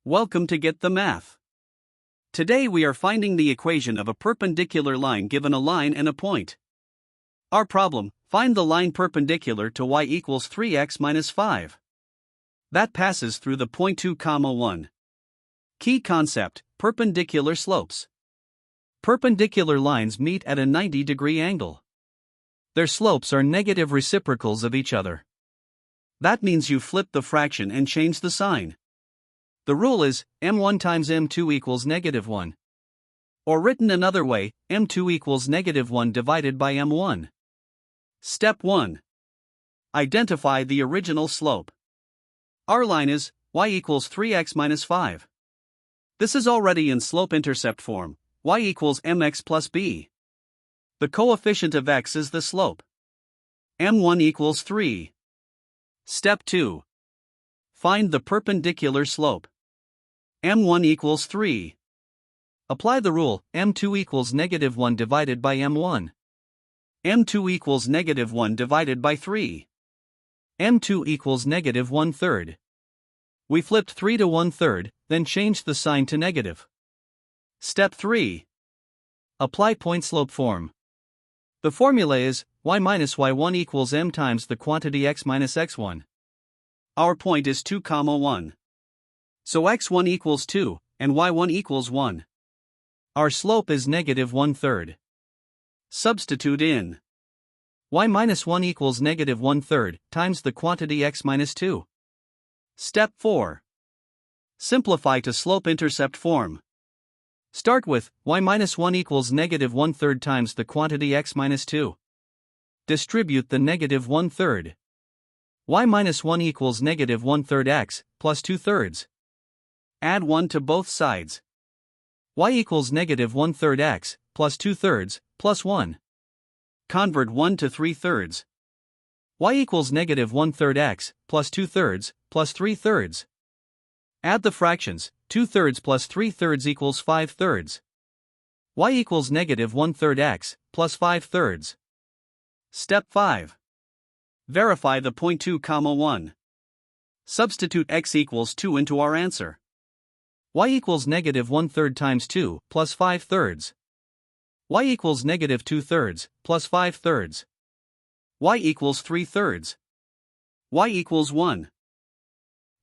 Welcome to Get the Math. Today we are finding the equation of a perpendicular line given a line and a point. Our problem: find the line perpendicular to y equals 3x minus 5. That passes through the point 2, 1. Key concept: perpendicular slopes. Perpendicular lines meet at a 90-degree angle. Their slopes are negative reciprocals of each other. That means you flip the fraction and change the sign. The rule is, m1 times m2 equals negative 1. Or written another way, m2 equals negative 1 divided by m1. Step 1. Identify the original slope. Our line is, y equals 3x minus 5. This is already in slope-intercept form, y equals mx plus b. The coefficient of x is the slope. m1 equals 3. Step 2. Find the perpendicular slope. m1 equals 3. Apply the rule, m2 equals negative 1 divided by m1. m2 equals negative 1 divided by 3. m2 equals negative 1/3. We flipped 3 to 1/3, then changed the sign to negative. Step 3. Apply point-slope form. The formula is, y minus y1 equals m times the quantity x minus x1. Our point is 2, 1. So x1 equals 2, and y1 equals 1. Our slope is negative 1/3. Substitute in. Y minus 1 equals negative 1/3 times the quantity x minus 2. Step 4. Simplify to slope-intercept form. Start with, y minus 1 equals negative 1/3 times the quantity x minus 2. Distribute the negative 1/3. Y minus 1 equals negative 1/3 x, plus 2/3. Add 1 to both sides. Y equals negative 1/3 x, plus 2/3, plus 1. Convert 1 to 3/3. Y equals negative 1/3 x, plus 2/3, plus 3/3. Add the fractions, 2/3 plus 3/3 equals 5/3. Y equals negative 1/3 x, plus 5/3. Step 5. Verify the point 2, 1. Substitute x equals 2 into our answer. Y equals negative 1/3 times 2, plus 5/3. Y equals negative 2/3, plus 5/3. Y equals 3/3. Y equals 1.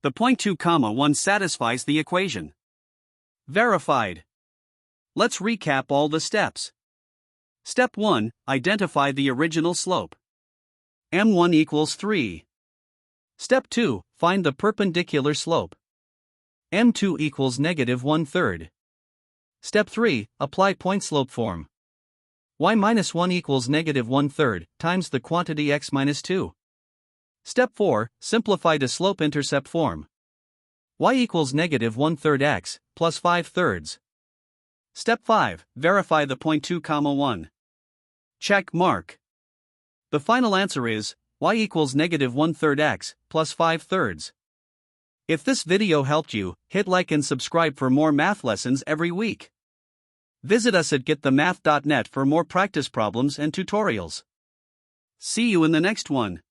The point 2, 1 satisfies the equation. Verified. Let's recap all the steps. Step 1. Identify the original slope. m1 equals 3. Step 2. Find the perpendicular slope. m2 equals negative 1/3. Step 3. Apply point-slope form. Y minus 1 equals negative 1/3 times the quantity x minus 2. Step 4. Simplify to slope-intercept form. Y equals negative 1/3 x, plus 5/3. Step 5. Verify the point 2, 1. Check mark. The final answer is, y equals negative 1/3 x, plus 5/3. If this video helped you, hit like and subscribe for more math lessons every week. Visit us at getthemath.net for more practice problems and tutorials. See you in the next one.